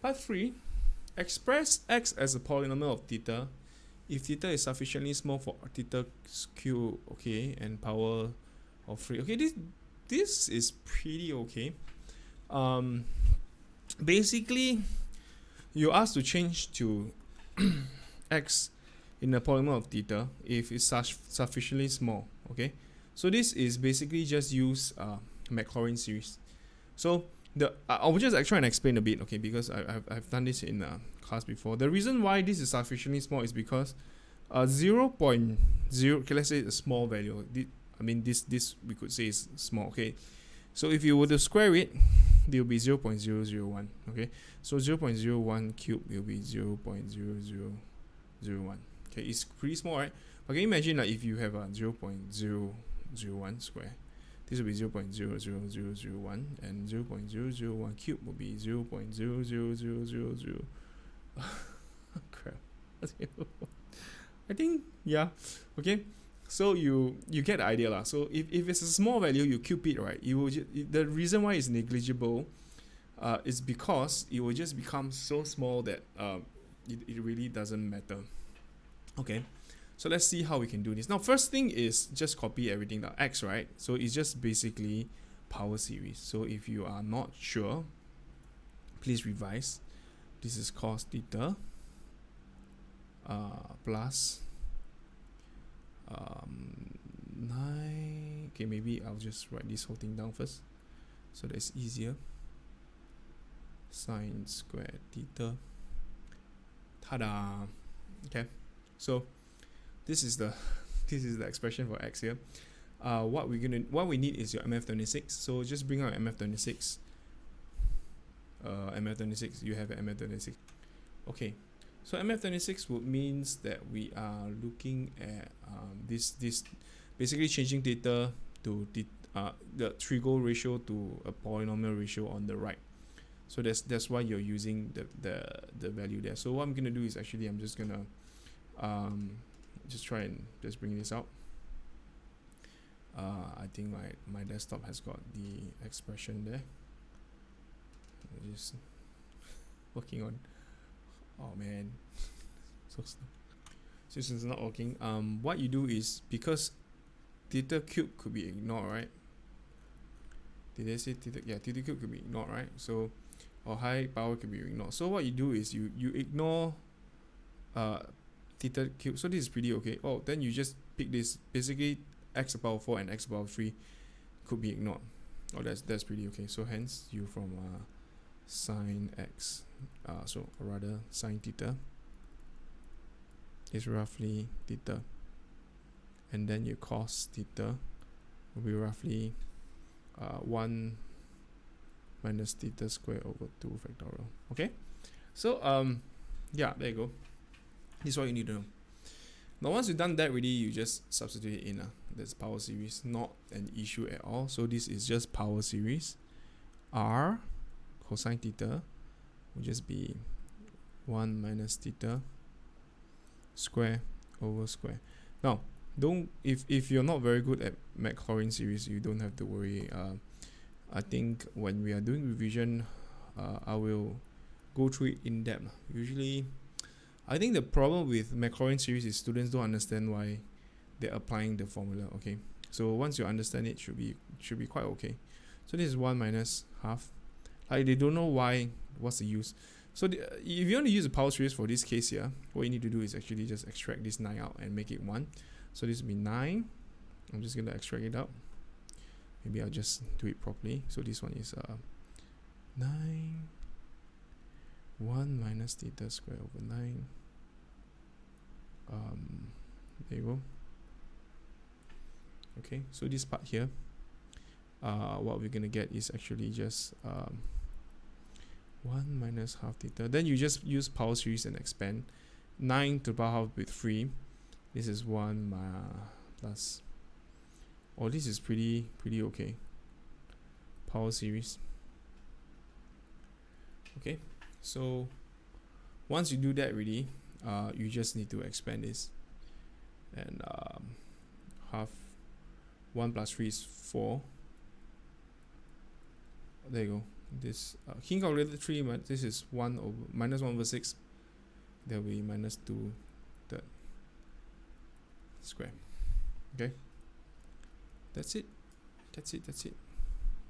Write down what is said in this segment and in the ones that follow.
Part 3. Express x as a polynomial of theta if theta is sufficiently small for theta cube, okay, and power of 3. Okay, this is pretty okay. Basically, you're asked to change to x in a polynomial of theta if it's sufficiently small, okay. So this is basically just use Maclaurin series. So I will just try and explain a bit, okay, because I've done this in class before. The reason why this is sufficiently small is because 0.0, okay, let's say a small value. I mean this we could say is small, okay. So if you were to square it, there will be 0.001, okay. So 0.01 cube will be 0.0001. Okay, it's pretty small, right? Okay, imagine like if you have a 0.001 square, this will be 0.00001, and 0.001 cube will be 0.00000. Crap. I think, yeah. Okay, so you get the idea lah. So if it's a small value, you cube it, right? The reason why it's negligible is because it will just become so small that it really doesn't matter. Okay, so let's see how we can do this. Now, first thing is just copy everything down. X, right? So it's just basically power series. So if you are not sure, please revise. This is cos theta plus 9. Okay, maybe I'll just write this whole thing down first, so that's easier. Sine squared theta. Ta-da! Okay, so this is the expression for x here. What we need is your MF26. So just bring out MF26. MF26. You have MF26. Okay. So MF26 would means that we are looking at this basically changing theta to the trigo ratio to a polynomial ratio on the right. So that's why you're using the value there. So what I'm gonna do is actually I'm just gonna just try and just bring this out. I think my desktop has got the expression there. I'm just working on. Oh man, so slow. Since it's not working, what you do is, because theta cube could be ignored, right? Did I say theta? Yeah, theta cube could be ignored, right? So, or high power could be ignored. So what you do is you ignore theta cube. So this is pretty okay. Oh, then you just pick this. Basically, x to the power 4 and x to the power 3 could be ignored. Oh, that's pretty okay. So hence you from sine x, so rather sine theta is roughly theta, and then your cos theta will be roughly 1 minus theta squared over 2 factorial. Okay, so yeah, there you go. This is what you need to know. Now once you've done that already, you just substitute it in. That's power series, not an issue at all. So this is just power series. R cosine theta will just be 1 minus theta square over square. Now, if you're not very good at Maclaurin series, you don't have to worry. I think when we are doing revision, I will go through it in depth. Usually, I think the problem with Maclaurin series is students don't understand why they're applying the formula. Okay, so once you understand it, should be quite okay. So this is 1 minus half. They don't know what's the use. So if you want to use the power series for this case here, what you need to do is actually just extract this 9 out and make it 1. So this will be 9. I'm just going to extract it out. Maybe I'll just do it properly. So this one is 9. 1 minus theta squared over 9. There you go. Okay, so this part here, what we're going to get is actually just 1 minus half theta. Then you just use power series and expand. 9 to the power half with 3. This is 1 plus. Oh, this is pretty okay. Power series. Okay, so once you do that already, you just need to expand this. And half 1 plus 3 is 4. There you go. this king calculated 3, but this is 1 over minus 1 over 6. There will be minus 2 third square. Okay, that's it.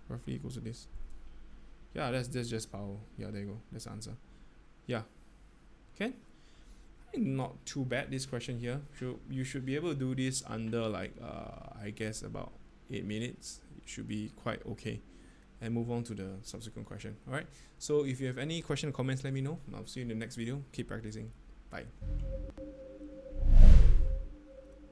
Roughly equals to this. Yeah, that's just power. Yeah, there you go. That's the answer. Yeah. Okay. Not too bad, this question here. You should be able to do this under like I guess about 8 minutes. It should be quite okay. And move on to the subsequent question. Alright. So if you have any question or comments, let me know. I'll see you in the next video. Keep practicing. Bye.